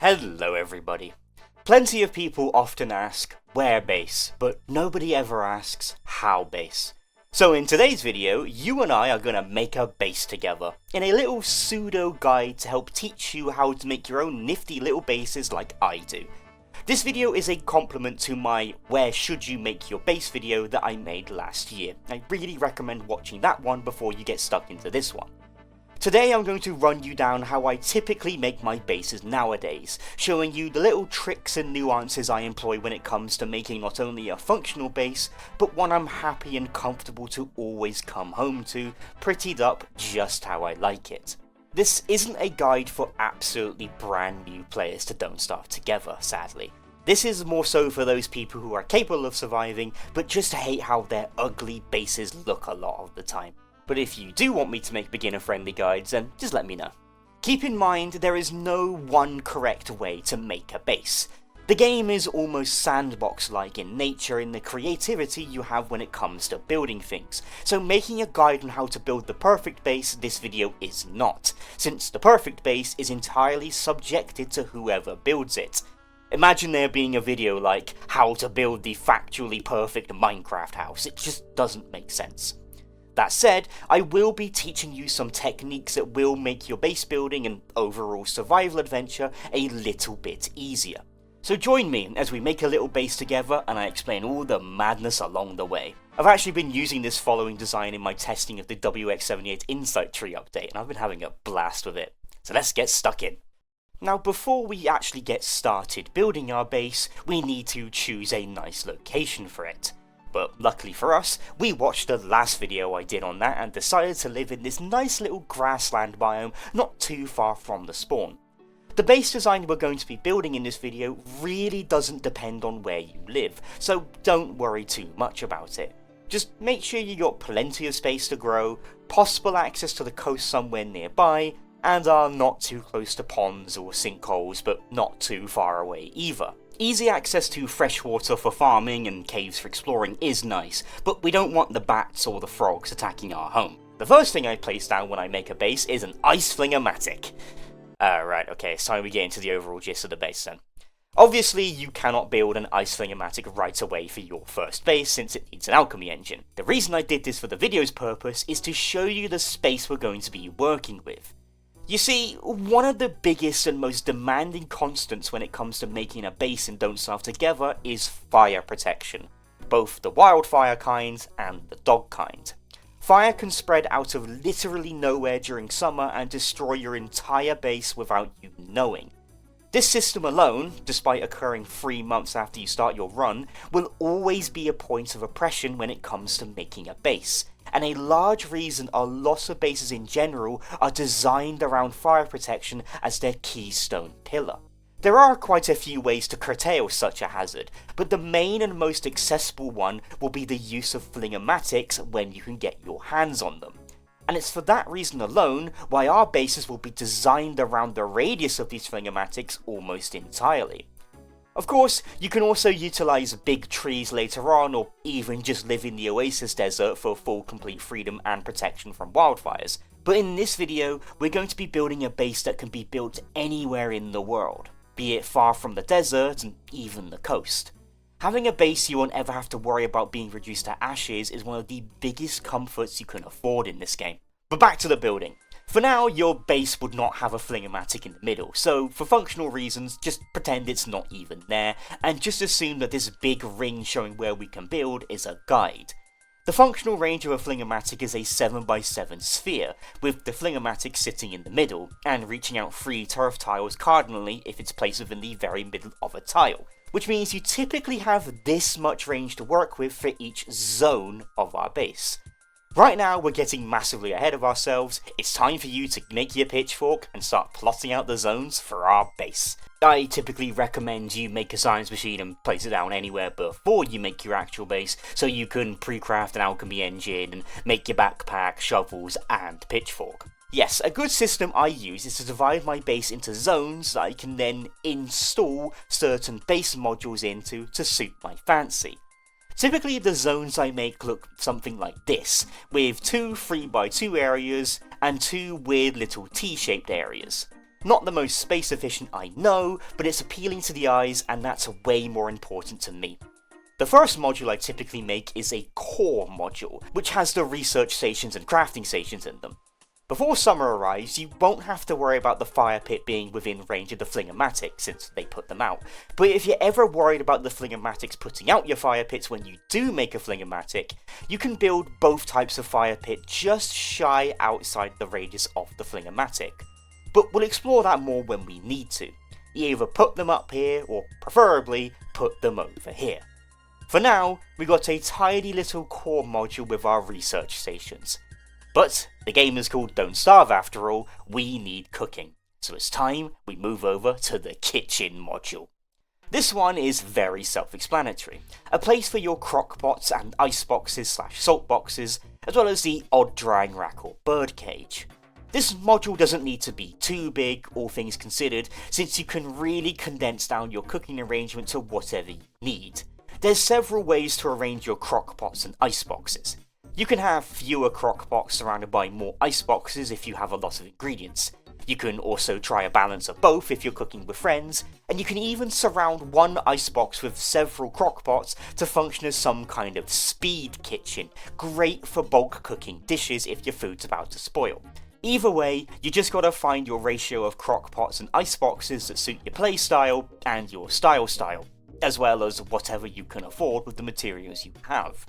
Hello everybody. Plenty of people often ask where base, but nobody ever asks how base. So in today's video, you and I are going to make a base together, in a little pseudo guide to help teach you how to make your own nifty little bases like I do. This video is a complement to my where should you make your base video that I made last year. I really recommend watching that one before you get stuck into this one. Today I'm going to run you down how I typically make my bases nowadays, showing you the little tricks and nuances I employ when it comes to making not only a functional base, but one I'm happy and comfortable to always come home to, prettied up just how I like it. This isn't a guide for absolutely brand new players to Don't Starve Together, sadly. This is more so for those people who are capable of surviving, but just hate how their ugly bases look a lot of the time. But if you do want me to make beginner-friendly guides, then just let me know. Keep in mind, there is no one correct way to make a base. The game is almost sandbox-like in nature in the creativity you have when it comes to building things, so making a guide on how to build the perfect base this video is not, since the perfect base is entirely subjected to whoever builds it. Imagine there being a video like, how to build the factually perfect Minecraft house, it just doesn't make sense. That said, I will be teaching you some techniques that will make your base building and overall survival adventure a little bit easier. So join me as we make a little base together and I explain all the madness along the way. I've actually been using this following design in my testing of the WX78 Insight Tree update and I've been having a blast with it. So let's get stuck in. Now before we actually get started building our base, we need to choose a nice location for it. But luckily for us, we watched the last video I did on that and decided to live in this nice little grassland biome not too far from the spawn. The base design we're going to be building in this video really doesn't depend on where you live, so don't worry too much about it. Just make sure you got plenty of space to grow, possible access to the coast somewhere nearby, and are not too close to ponds or sinkholes, but not too far away either. Easy access to fresh water for farming and caves for exploring is nice, but we don't want the bats or the frogs attacking our home. The first thing I place down when I make a base is an ice Flingomatic. Right, okay, it's time we get into the overall gist of the base then. Obviously, you cannot build an ice Flingomatic right away for your first base since it needs an alchemy engine. The reason I did this for the video's purpose is to show you the space we're going to be working with. You see, one of the biggest and most demanding constants when it comes to making a base in Don't Starve Together is fire protection, both the wildfire kind and the dog kind. Fire can spread out of literally nowhere during summer and destroy your entire base without you knowing. This system alone, despite occurring 3 months after you start your run, will always be a point of oppression when it comes to making a base. And a large reason a lot of bases in general are designed around fire protection as their keystone pillar. There are quite a few ways to curtail such a hazard, but the main and most accessible one will be the use of Flingomatics when you can get your hands on them. And it's for that reason alone why our bases will be designed around the radius of these Flingomatics almost entirely. Of course, you can also utilise big trees later on, or even just live in the Oasis Desert for full complete freedom and protection from wildfires. But in this video, we're going to be building a base that can be built anywhere in the world, be it far from the desert and even the coast. Having a base you won't ever have to worry about being reduced to ashes is one of the biggest comforts you can afford in this game. But back to the building. For now, your base would not have a Flingomatic in the middle, so for functional reasons, just pretend it's not even there, and just assume that this big ring showing where we can build is a guide. The functional range of a Flingomatic is a 7x7 sphere, with the Flingomatic sitting in the middle, and reaching out 3 turf tiles cardinally if it's placed within the very middle of a tile, which means you typically have this much range to work with for each zone of our base. Right now we're getting massively ahead of ourselves, it's time for you to make your pitchfork and start plotting out the zones for our base. I typically recommend you make a science machine and place it down anywhere before you make your actual base, so you can pre-craft an alchemy engine and make your backpack, shovels and pitchfork. Yes, a good system I use is to divide my base into zones that I can then install certain base modules into to suit my fancy. Typically the zones I make look something like this, with 2 3x2 areas and 2 weird little T-shaped areas. Not the most space efficient, I know, but it's appealing to the eyes, and that's way more important to me. The first module I typically make is a core module, which has the research stations and crafting stations in them. Before summer arrives, you won't have to worry about the fire pit being within range of the Flingomatic, since they put them out. But if you're ever worried about the Flingomatics putting out your fire pits when you do make a Flingomatic, you can build both types of fire pit just shy outside the radius of the Flingomatic. But we'll explore that more when we need to. You either put them up here, or preferably, put them over here. For now, we got a tidy little core module with our research stations. But the game is called Don't Starve after all, we need cooking. So it's time we move over to the kitchen module. This one is very self-explanatory. A place for your crock pots and ice boxes / salt boxes, as well as the odd drying rack or bird cage. This module doesn't need to be too big, all things considered, since you can really condense down your cooking arrangement to whatever you need. There's several ways to arrange your crock pots and ice boxes. You can have fewer crock pots surrounded by more ice boxes if you have a lot of ingredients. You can also try a balance of both if you're cooking with friends, and you can even surround one icebox with several crock pots to function as some kind of speed kitchen, great for bulk cooking dishes if your food's about to spoil. Either way, you just gotta find your ratio of crock pots and iceboxes that suit your playstyle and your style, as well as whatever you can afford with the materials you have.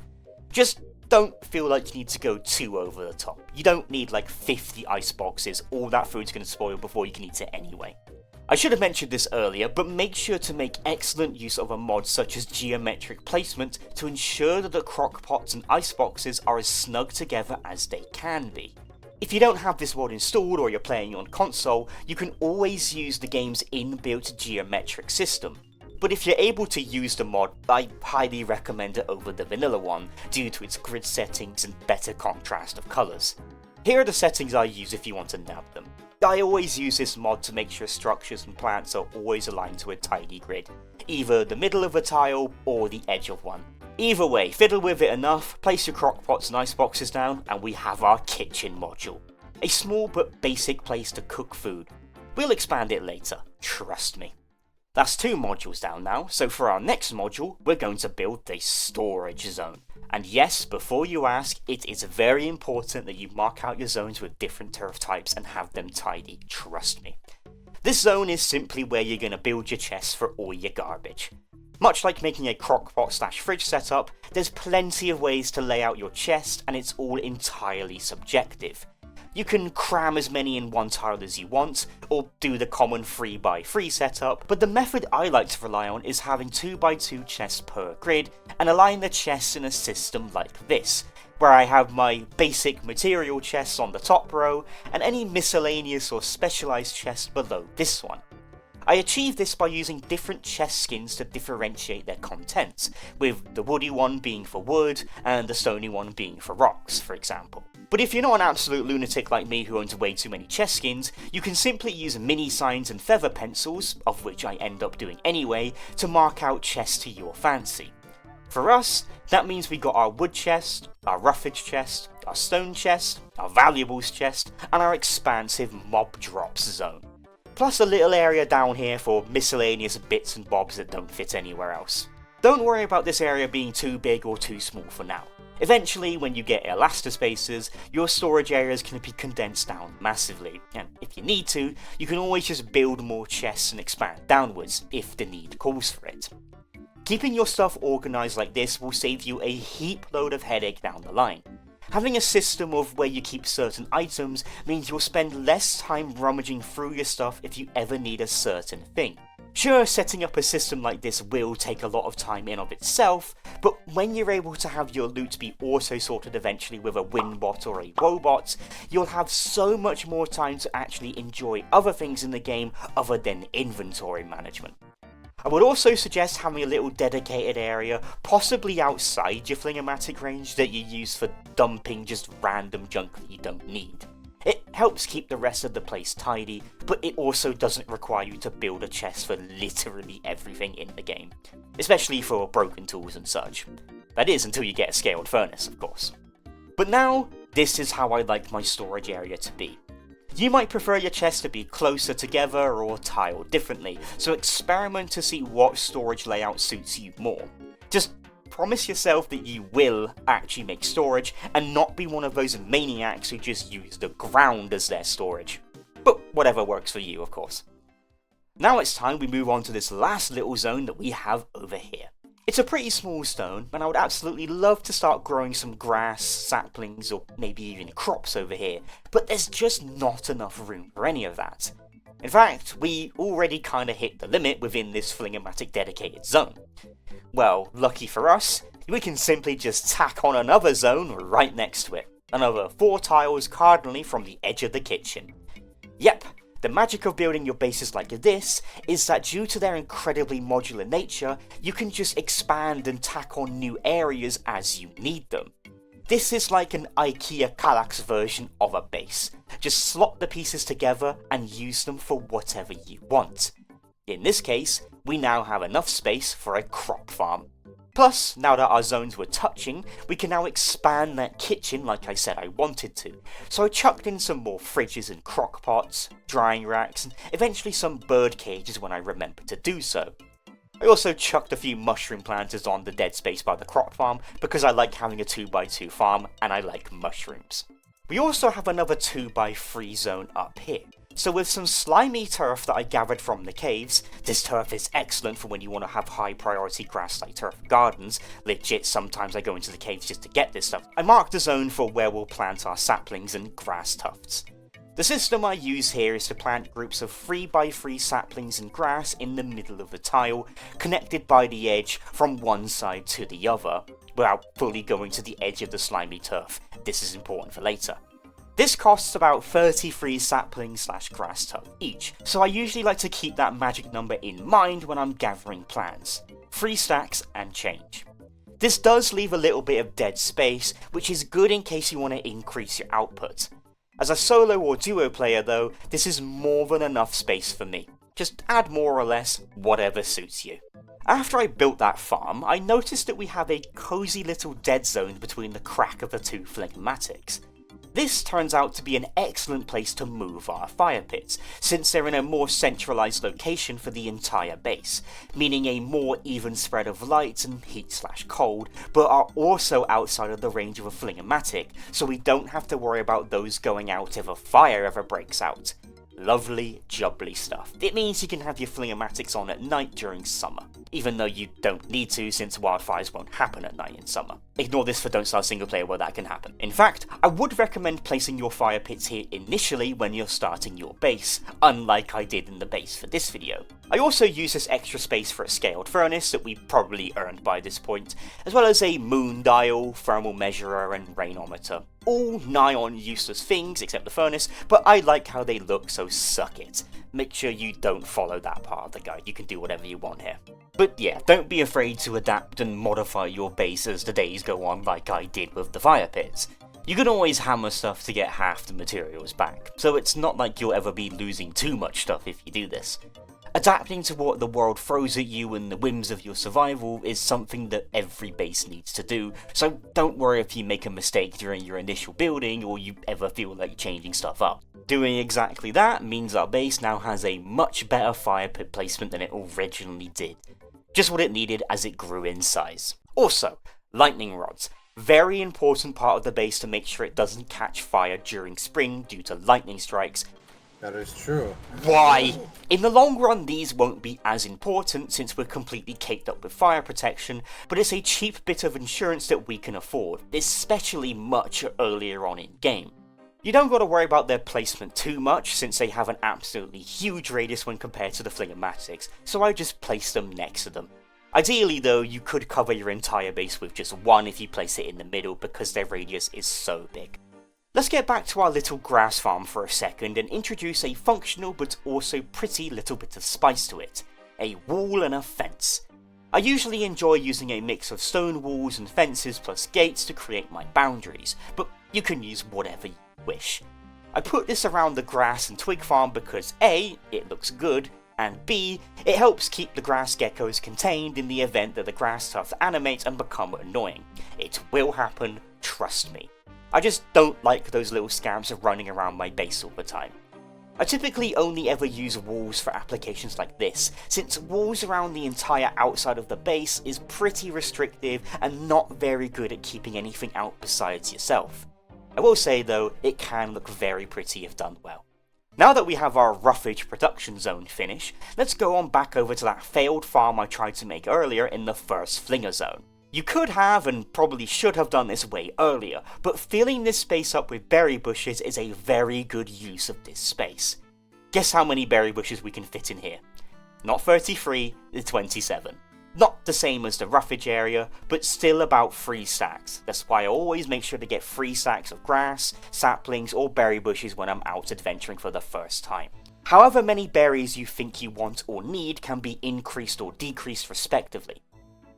Just don't feel like you need to go too over the top. You don't need like 50 iceboxes, all that food's gonna spoil before you can eat it anyway. I should have mentioned this earlier, but make sure to make excellent use of a mod such as geometric placement to ensure that the crock pots and iceboxes are as snug together as they can be. If you don't have this mod installed or you're playing on console, you can always use the game's inbuilt geometric system. But if you're able to use the mod, I highly recommend it over the vanilla one, due to its grid settings and better contrast of colours. Here are the settings I use if you want to nab them. I always use this mod to make sure structures and plants are always aligned to a tidy grid, either the middle of a tile or the edge of one. Either way, fiddle with it enough, place your crock pots and ice boxes down, and we have our kitchen module. A small but basic place to cook food. We'll expand it later, trust me. That's 2 modules down now, so for our next module, we're going to build the storage zone. And yes, before you ask, it is very important that you mark out your zones with different turf types and have them tidy, trust me. This zone is simply where you're going to build your chests for all your garbage. Much like making a crockpot / fridge setup, there's plenty of ways to lay out your chest, and it's all entirely subjective. You can cram as many in one tile as you want, or do the common 3x3 setup, but the method I like to rely on is having 2x2 chests per grid, and align the chests in a system like this, where I have my basic material chests on the top row, and any miscellaneous or specialised chests below this one. I achieve this by using different chest skins to differentiate their contents, with the woody one being for wood, and the stony one being for rocks, for example. But if you're not an absolute lunatic like me who owns way too many chest skins, you can simply use mini signs and feather pencils, of which I end up doing anyway, to mark out chests to your fancy. For us, that means we got our wood chest, our roughage chest, our stone chest, our valuables chest, and our expansive mob drops zone. Plus a little area down here for miscellaneous bits and bobs that don't fit anywhere else. Don't worry about this area being too big or too small for now. Eventually, when you get elastaspaces, your storage areas can be condensed down massively, and if you need to, you can always just build more chests and expand downwards, if the need calls for it. Keeping your stuff organised like this will save you a heap load of headache down the line. Having a system of where you keep certain items means you'll spend less time rummaging through your stuff if you ever need a certain thing. Sure, setting up a system like this will take a lot of time in of itself, but when you're able to have your loot be auto-sorted eventually with a winbot or a wobot, you'll have so much more time to actually enjoy other things in the game other than inventory management. I would also suggest having a little dedicated area, possibly outside your Flingomatic range, that you use for dumping just random junk that you don't need. It helps keep the rest of the place tidy, but it also doesn't require you to build a chest for literally everything in the game, especially for broken tools and such. That is until you get a scaled furnace, of course. But now, this is how I like my storage area to be. You might prefer your chests to be closer together or tiled differently, so experiment to see what storage layout suits you more. Just promise yourself that you will actually make storage and not be one of those maniacs who just use the ground as their storage. But whatever works for you, of course. Now it's time we move on to this last little zone that we have over here. It's a pretty small stone, and I would absolutely love to start growing some grass, saplings, or maybe even crops over here, but there's just not enough room for any of that. In fact, we already kinda hit the limit within this Flingomatic dedicated zone. Well, lucky for us, we can simply just tack on another zone right next to it. Another 4 tiles cardinally from the edge of the kitchen. Yep, the magic of building your bases like this is that due to their incredibly modular nature, you can just expand and tack on new areas as you need them. This is like an IKEA Kallax version of a base. Just slot the pieces together and use them for whatever you want. In this case, we now have enough space for a crop farm. Plus, now that our zones were touching, we can now expand that kitchen like I said I wanted to. So I chucked in some more fridges and crock pots, drying racks, and eventually some bird cages when I remembered to do so. I also chucked a few mushroom planters on the dead space by the crop farm because I like having a 2x2 farm and I like mushrooms. We also have another 2x3 zone up here. So with some slimy turf that I gathered from the caves, this turf is excellent for when you want to have high priority grass like turf gardens. Legit, sometimes I go into the caves just to get this stuff. I marked a zone for where we'll plant our saplings and grass tufts. The system I use here is to plant groups of 3x3 saplings and grass in the middle of the tile, connected by the edge from one side to the other, without fully going to the edge of the slimy turf. This is important for later. This costs about 33 saplings / grass tuft each, so I usually like to keep that magic number in mind when I'm gathering plants. 3 stacks and change. This does leave a little bit of dead space, which is good in case you want to increase your output. As a solo or duo player though, this is more than enough space for me. Just add more or less, whatever suits you. After I built that farm, I noticed that we have a cozy little dead zone between the crack of the 2 Flingomatics. This turns out to be an excellent place to move our fire pits, since they're in a more centralised location for the entire base, meaning a more even spread of light and heat / cold, but are also outside of the range of a Flingomatic, so we don't have to worry about those going out if a fire ever breaks out. Lovely, jubbly stuff. It means you can have your Flingomatics on at night during summer, even though you don't need to since wildfires won't happen at night in summer. Ignore this for Don't Start Single Player where that can happen. In fact, I would recommend placing your fire pits here initially when you're starting your base, unlike I did in the base for this video. I also use this extra space for a scaled furnace that we probably earned by this point, as well as a moon dial, thermal measurer and rainometer. All nigh on useless things except the furnace, but I like how they look, so suck it. Make sure you don't follow that part of the guide, you can do whatever you want here. But yeah, don't be afraid to adapt and modify your base as the days go on like I did with the fire pits. You can always hammer stuff to get half the materials back, so it's not like you'll ever be losing too much stuff if you do this. Adapting to what the world throws at you and the whims of your survival is something that every base needs to do, so don't worry if you make a mistake during your initial building or you ever feel like changing stuff up. Doing exactly that means our base now has a much better fire pit placement than it originally did. Just what it needed as it grew in size. Also, lightning rods. Very important part of the base to make sure it doesn't catch fire during spring due to lightning strikes. That is true. Why? In the long run, these won't be as important since we're completely caked up with fire protection, but it's a cheap bit of insurance that we can afford, especially much earlier on in game. You don't gotta worry about their placement too much since they have an absolutely huge radius when compared to the Flingomatics, so I just place them next to them. Ideally though, you could cover your entire base with just one if you place it in the middle because their radius is so big. Let's get back to our little grass farm for a second and introduce a functional but also pretty little bit of spice to it. A wall and a fence. I usually enjoy using a mix of stone walls and fences plus gates to create my boundaries, but you can use whatever you wish. I put this around the grass and twig farm because A, it looks good, and B, it helps keep the grass geckos contained in the event that the grass tufts animate and become annoying. It will happen, trust me. I just don't like those little scamps running around my base all the time. I typically only ever use walls for applications like this, since walls around the entire outside of the base is pretty restrictive and not very good at keeping anything out besides yourself. I will say though, it can look very pretty if done well. Now that we have our roughage production zone finish, let's go on back over to that failed farm I tried to make earlier in the first Flinger zone. You could have and probably should have done this way earlier, but filling this space up with berry bushes is a very good use of this space. Guess how many berry bushes we can fit in here? Not 33, it's 27. Not the same as the roughage area, but still about 3 stacks. That's why I always make sure to get 3 stacks of grass, saplings or berry bushes when I'm out adventuring for the first time. However many berries you think you want or need can be increased or decreased respectively.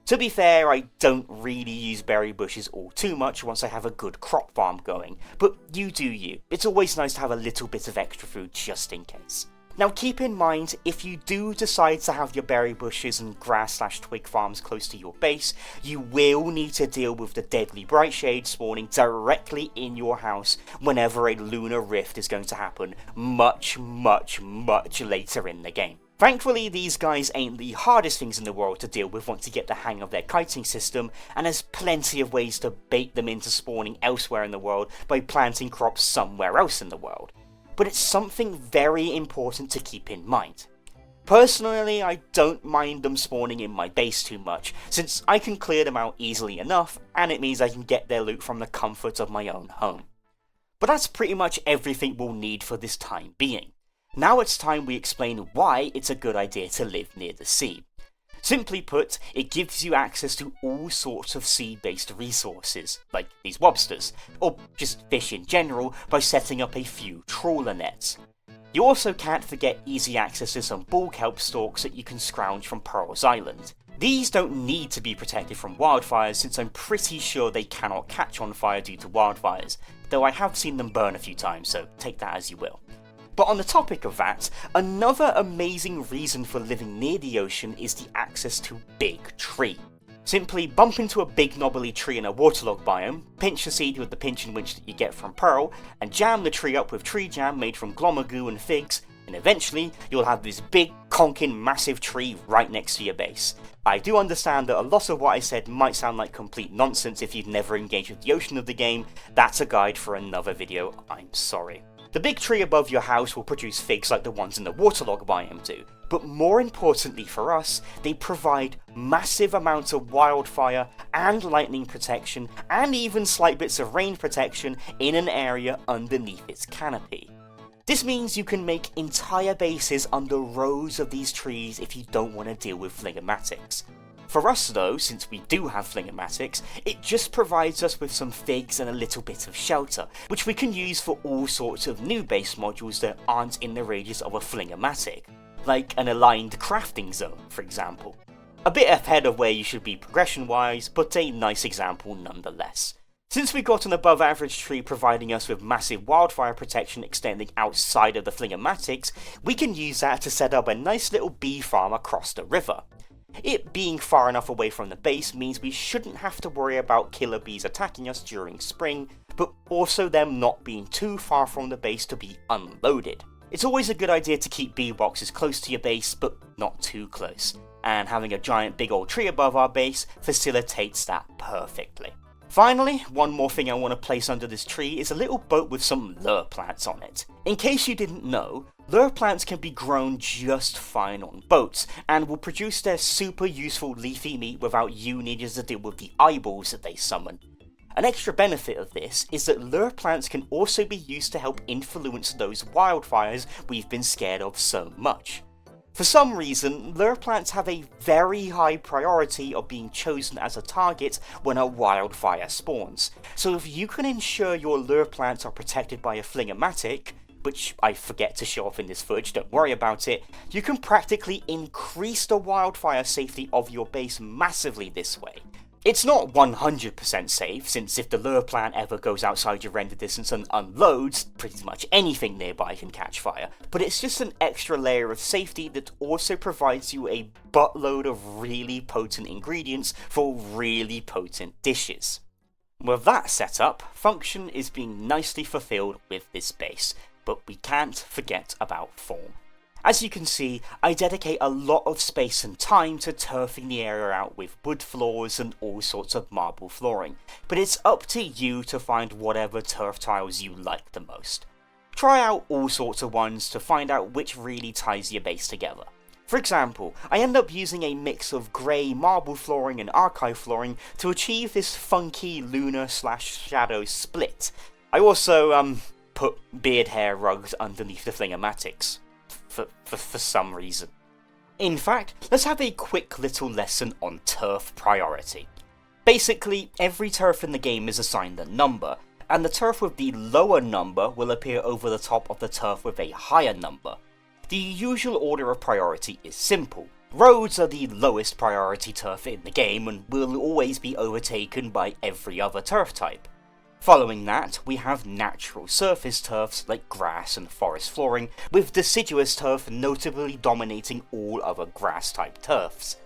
To be fair, I don't really use berry bushes all too much once I have a good crop farm going, but you do you. It's always nice to have a little bit of extra food just in case. Now keep in mind, if you do decide to have your berry bushes and grass/twig farms close to your base, you will need to deal with the deadly bright shade spawning directly in your house whenever a lunar rift is going to happen much later in the game. Thankfully, these guys ain't the hardest things in the world to deal with once you get the hang of their kiting system, and there's plenty of ways to bait them into spawning elsewhere in the world by planting crops somewhere else in the world. But it's something very important to keep in mind. Personally, I don't mind them spawning in my base too much, since I can clear them out easily enough, and it means I can get their loot from the comfort of my own home. But that's pretty much everything we'll need for this time being. Now it's time we explain why it's a good idea to live near the sea. Simply put, it gives you access to all sorts of sea-based resources, like these lobsters, or just fish in general, by setting up a few trawler nets. You also can't forget easy access to some bull kelp stalks that you can scrounge from Pearl's Island. These don't need to be protected from wildfires, since I'm pretty sure they cannot catch on fire due to wildfires, though I have seen them burn a few times, so take that as you will. But on the topic of that, another amazing reason for living near the ocean is the access to Big Tree. Simply bump into a big knobbly tree in a waterlogged biome, pinch the seed with the pinching winch that you get from Pearl, and jam the tree up with tree jam made from glomagoo and figs, and eventually you'll have this big, conking, massive tree right next to your base. I do understand that a lot of what I said might sound like complete nonsense if you've never engaged with the ocean of the game. That's a guide for another video, I'm sorry. The big tree above your house will produce figs like the ones in the waterlogged biome do, but more importantly for us, they provide massive amounts of wildfire and lightning protection, and even slight bits of rain protection in an area underneath its canopy. This means you can make entire bases under rows of these trees if you don't want to deal with Flingomatics. For us though, since we do have Flingomatics, it just provides us with some figs and a little bit of shelter, which we can use for all sorts of new base modules that aren't in the radius of a Flingomatic, like an aligned crafting zone, for example. A bit ahead of where you should be progression-wise, but a nice example nonetheless. Since we got an above average tree providing us with massive wildfire protection extending outside of the Flingomatics, we can use that to set up a nice little bee farm across the river. It being far enough away from the base means we shouldn't have to worry about killer bees attacking us during spring, but also them not being too far from the base to be unloaded. It's always a good idea to keep bee boxes close to your base, but not too close, and having a giant big old tree above our base facilitates that perfectly. Finally, one more thing I want to place under this tree is a little boat with some lure plants on it. In case you didn't know, lure plants can be grown just fine on boats, and will produce their super useful leafy meat without you needing to deal with the eyeballs that they summon. An extra benefit of this is that lure plants can also be used to help influence those wildfires we've been scared of so much. For some reason, lure plants have a very high priority of being chosen as a target when a wildfire spawns, so if you can ensure your lure plants are protected by a Flingomatic, which I forget to show off in this footage, don't worry about it, you can practically increase the wildfire safety of your base massively this way. It's not 100% safe, since if the lure plant ever goes outside your render distance and unloads, pretty much anything nearby can catch fire, but it's just an extra layer of safety that also provides you a buttload of really potent ingredients for really potent dishes. With that set up, function is being nicely fulfilled with this base. but we can't forget about form. As you can see, I dedicate a lot of space and time to turfing the area out with wood floors and all sorts of marble flooring, but it's up to you to find whatever turf tiles you like the most. Try out all sorts of ones to find out which really ties your base together. For example, I end up using a mix of grey marble flooring and archive flooring to achieve this funky lunar/shadow split. I also put beard hair rugs underneath the Flingomatics. For some reason. In fact, let's have a quick little lesson on turf priority. Basically, every turf in the game is assigned a number, and the turf with the lower number will appear over the top of the turf with a higher number. The usual order of priority is simple. Roads are the lowest priority turf in the game and will always be overtaken by every other turf type. Following that, we have natural surface turfs like grass and forest flooring, with deciduous turf notably dominating all other grass-type turfs.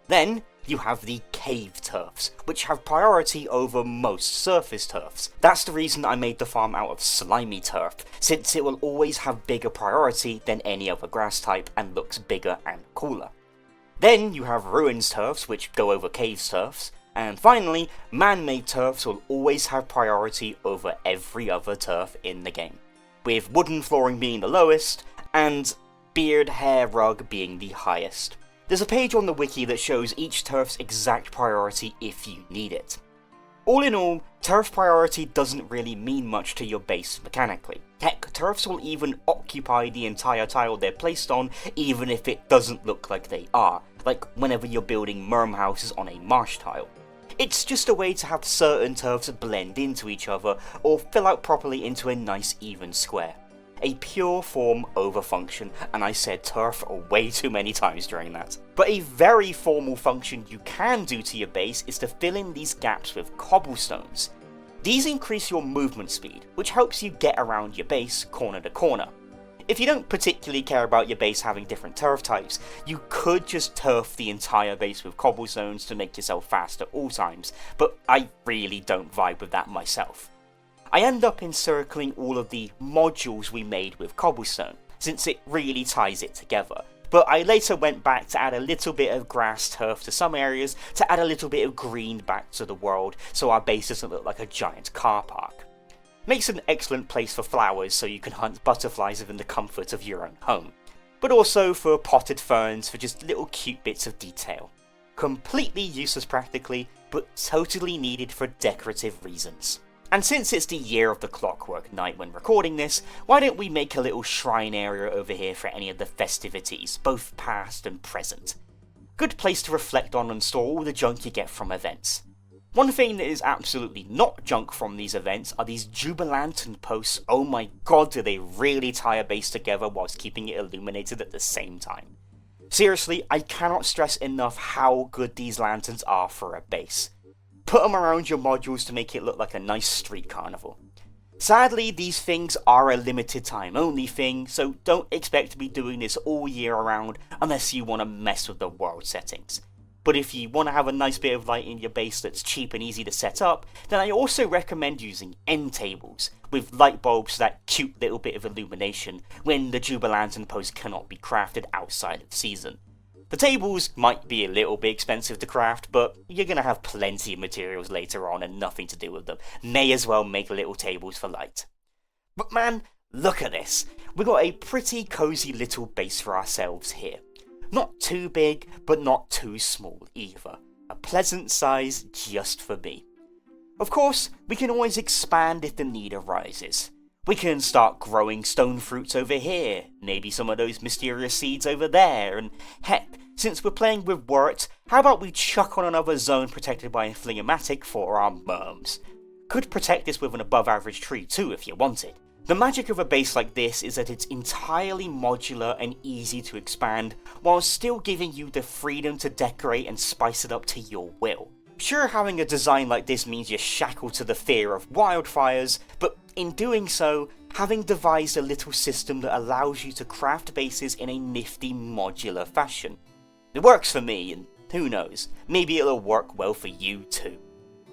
Then, you have the cave turfs, which have priority over most surface turfs. That's the reason I made the farm out of slimy turf, since it will always have bigger priority than any other grass type and looks bigger and cooler. Then you have ruins turfs, which go over caves turfs. And finally, man-made turfs will always have priority over every other turf in the game, with wooden flooring being the lowest, and beard hair rug being the highest. There's a page on the wiki that shows each turf's exact priority if you need it. All in all, turf priority doesn't really mean much to your base mechanically. Heck, turfs will even occupy the entire tile they're placed on, even if it doesn't look like they are, like whenever you're building merm houses on a marsh tile. It's just a way to have certain turfs blend into each other or fill out properly into a nice even square. A pure form over function, and I said turf way too many times during that. But a very formal function you can do to your base is to fill in these gaps with cobblestones. These increase your movement speed, which helps you get around your base corner to corner. If you don't particularly care about your base having different turf types, you could just turf the entire base with cobblestones to make yourself fast at all times, but I really don't vibe with that myself. I end up encircling all of the modules we made with cobblestone, since it really ties it together, but I later went back to add a little bit of grass turf to some areas to add a little bit of green back to the world so our base doesn't look like a giant car park. Makes an excellent place for flowers so you can hunt butterflies within the comfort of your own home, but also for potted ferns for just little cute bits of detail. Completely useless practically, but totally needed for decorative reasons. And since it's the year of the Clockwork Knight when recording this, why don't we make a little shrine area over here for any of the festivities, both past and present. Good place to reflect on and store all the junk you get from events. One thing that is absolutely not junk from these events are these Jubilantern posts. Oh my god, do they really tie a base together whilst keeping it illuminated at the same time. Seriously, I cannot stress enough how good these lanterns are for a base. Put them around your modules to make it look like a nice street carnival. Sadly, these things are a limited time only thing, so don't expect to be doing this all year around unless you want to mess with the world settings. But if you want to have a nice bit of light in your base that's cheap and easy to set up, then I also recommend using end tables, with light bulbs for that cute little bit of illumination when the Jubilantern post cannot be crafted outside of season. The tables might be a little bit expensive to craft, but you're going to have plenty of materials later on and nothing to do with them. May as well make little tables for light. But man, look at this. We got a pretty cozy little base for ourselves here. Not too big, but not too small either. A pleasant size just for me. Of course, we can always expand if the need arises. We can start growing stone fruits over here, maybe some of those mysterious seeds over there, and heck, since we're playing with wort, how about we chuck on another zone protected by a Flingomatic for our merms? Could protect this with an above average tree too if you wanted. The magic of a base like this is that it's entirely modular and easy to expand, while still giving you the freedom to decorate and spice it up to your will. Sure, having a design like this means you're shackled to the fear of wildfires, but in doing so, having devised a little system that allows you to craft bases in a nifty modular fashion. It works for me, and who knows, maybe it'll work well for you too.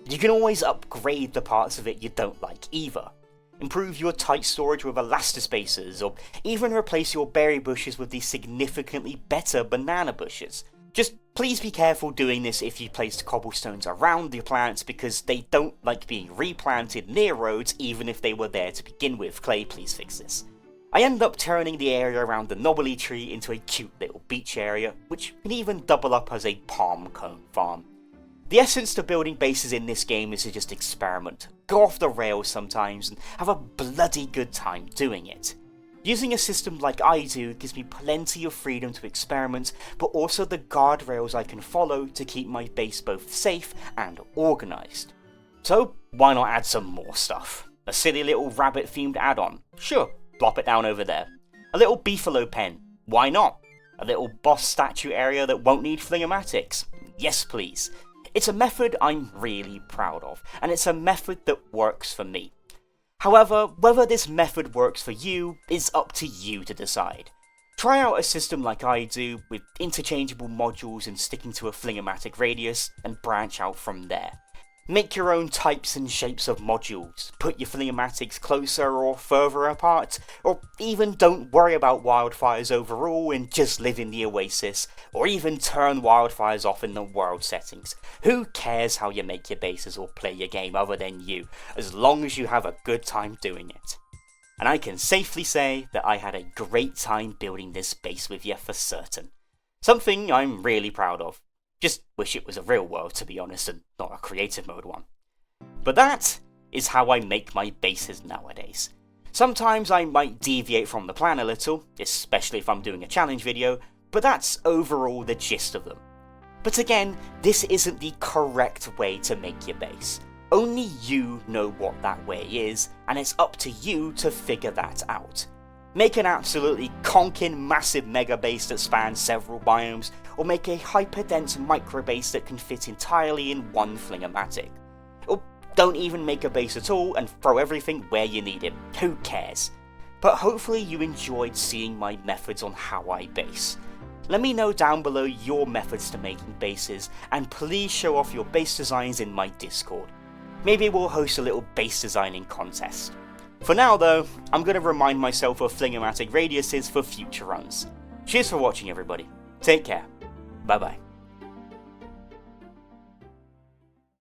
You can always upgrade the parts of it you don't like either. improve your tight storage with elastispaces, or even replace your berry bushes with these significantly better banana bushes. Just please be careful doing this if you placed cobblestones around the plants, because they don't like being replanted near roads even if they were there to begin with. Clay, please fix this. I end up turning the area around the knobbly tree into a cute little beach area, which can even double up as a palm cone farm. The essence to building bases in this game is to just experiment, go off the rails sometimes, and have a bloody good time doing it. Using a system like I do gives me plenty of freedom to experiment, but also the guardrails I can follow to keep my base both safe and organised. So why not add some more stuff? A silly little rabbit themed add-on? Sure, plop it down over there. A little beefalo pen? Why not? A little boss statue area that won't need Flingomatics? Yes please. It's a method I'm really proud of, and it's a method that works for me. However, whether this method works for you is up to you to decide. Try out a system like I do, with interchangeable modules and sticking to a Flingomatic radius, and branch out from there. Make your own types and shapes of modules, put your Flingomatics closer or further apart, or even don't worry about wildfires overall and just live in the oasis, or even turn wildfires off in the world settings. Who cares how you make your bases or play your game other than you, as long as you have a good time doing it. And I can safely say that I had a great time building this base with you for certain. Something I'm really proud of. Just wish it was a real world, to be honest, and not a creative mode one. But that is how I make my bases nowadays. Sometimes I might deviate from the plan a little, especially if I'm doing a challenge video, but that's overall the gist of them. But again, this isn't the correct way to make your base. Only you know what that way is, and it's up to you to figure that out. Make an absolutely conking massive mega base that spans several biomes, or make a hyper-dense micro base that can fit entirely in one Flingomatic. Or don't even make a base at all and throw everything where you need it, who cares? But hopefully you enjoyed seeing my methods on how I base. Let me know down below your methods to making bases, and please show off your base designs in my Discord. Maybe we'll host a little base designing contest. For now though, I'm going to remind myself of Flingomatic radiuses for future runs. Cheers for watching everybody, take care, bye bye.